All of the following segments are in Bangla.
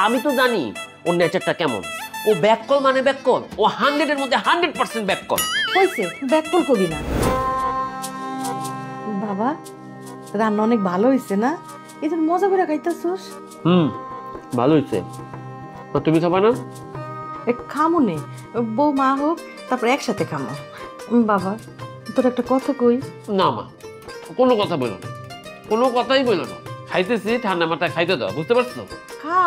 আমি তো জানি ওর নেচারটা কেমন। ও ব্যাক কল মানে ব্যাক কল, ও 100 এর মধ্যে 100% ব্যাক কল। হয়েছে, ব্যাক কল করি না। বাবা, রান্না অনেক ভালো হয়েছে না? এদের মজা করে খাইতেছোস? ভালো হয়েছে। তুমি খাবা না? খামো নে, বউ মা হোক তারপর একসাথে খামো। বাবা, তোর একটা কথা কই। না মা, কোনো কথা বলো না, কোনো কথাই বলো না। খাইতেছি, ঠান্ডা মাথায় খাইতে দাও, বুঝতে পারছো? খা,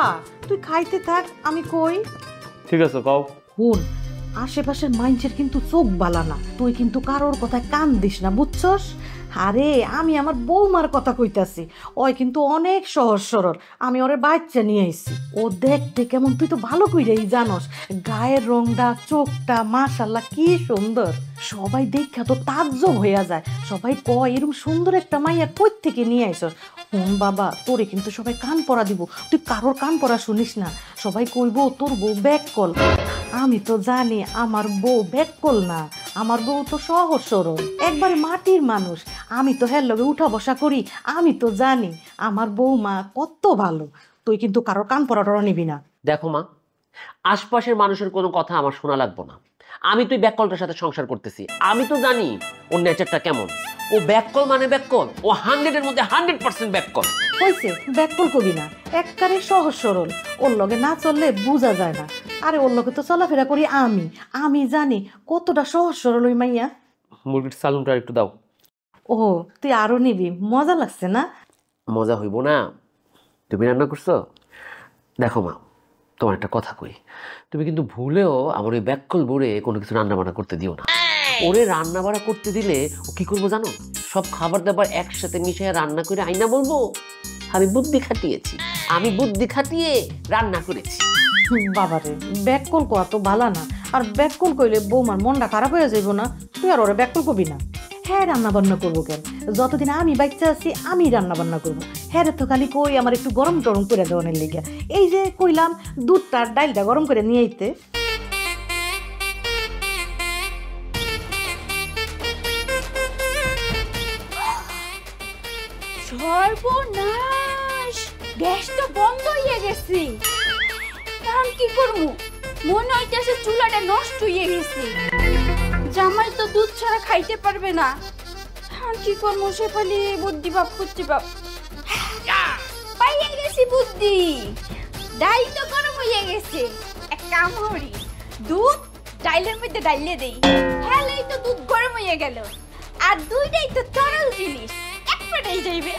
তুই খাইতে থাক, আমি কই। ঠিক আছে, কও। হুন, আশেপাশের মানুষের কিন্তু চোখ বালা না, তুই কিন্তু কারোর কথায় কান দিস না, বুঝছস? আরে আমি আমার বৌমার কথা কইতাছি, ওই কিন্তু অনেক সহজ সরল। আমি ওরে বাচ্চা নিয়ে আইছি, ও দেখতে কেমন তুই তো ভালো কইরাই জানোস। গায়ের রংটা, চোখটা মাশাআল্লাহ কি সুন্দর, সবাই দেখা তো তাজ্জব হইয়া যায়। সবাই কয় এরকম সুন্দর একটা মাইয়া কই থেকে নিয়ে আইছস। হুন বাবা, তোরে কিন্তু সবাই কান পরা দিব, তুই কারোর কান পরা শুনিস না। সবাই কইব তোর বউ ব্যাককল। আমি তো জানি আমার বউ ব্যাককল না, আমার বউ তো সহজ সরল, একবারে মাটির মানুষ। আমি তো হের লগে উঠা বসা করি, আমি তো জানি আমার বৌমা কত ভালো। তুই কিন্তু কারোর কান পরা টরা নিবি না। দেখো মা, আশপাশের মানুষের কোনো কথা আমার শোনা লাগবে না। আমি তুই ব্যাককলটার সাথে সংসার করতেছি, আমি তো জানি ওর নেচারটা কেমন। ও ব্যাককল মানে ব্যাককল, ও 100 এর মধ্যে 100% ব্যাককল। হয়েছে, ব্যাককল কবি না, একবারে সহজ সরল। ওর লগে না চললে বোঝা যায় না। আরে ওর লগে তো চলাফেরা করি আমি জানি কতটা সহজ সরল ওই মাইয়া। মুরগির সালুনটা একটু দাও। ও, তুই আরো নিবি? মজা লাগছে না? মজা হইব না? তুমি রান্না করছো? দেখো মা, তোমার একটা কথা কই, তুমি কিন্তু ভুলেও আমার ওই ব্যাককল বুড়ে কোনো কিছু রান্না বান্না করতে দিও না। ওরে রান্না বান্না করতে দিলে ও কি করবো জানো? সব খাবার দাবার একসাথে মিশিয়ে রান্না করে আইনা বলবো আমি বুদ্ধি খাটিয়েছি, আমি বুদ্ধি খাটিয়ে রান্না করেছি। বাবারে, ব্যাককল কোয়া তো ভালো না। আর ব্যাককল কইলে বৌমার মনটা খারাপ হয়ে যাইব না? তুই আর ওরে ব্যাককল কবি না। হ্যাঁ, রান্না বান্না করবো কেন? যতদিন আমি বাচ্চা আছি আমি রান্না বান্না করবো। হ্যাঁ তো খালি কই আমার একটু গরম টরম করে দেওয়ানের লেগে। এই যে কইলাম দুধটা ডাইলটা গরম করে নিয়ে আইতে। সর্বনাশ, গ্যাস তো বন্ধ হয়ে গেছে। এখন কি করবো? মনে হইতেছে চুলাটা নষ্ট হয়ে গেছে। জামাই তো দুধ ছাড়া খাইতে পারবে না। এখন কি করবো? সে খালি বুদ্ধি ভাব করতে ভাব। পাইয়ে গেছি বুদ্ধি। ডাল তো গরম হয়ে গেছে, এক কাম করি, দুধ ডাইলের মধ্যে ডাইলে দেই। হ্যাঁ, তো দুধ গরম হয়ে গেল। আর দুইটাই তো তরল জিনিস, এক পেটেই যাইবে।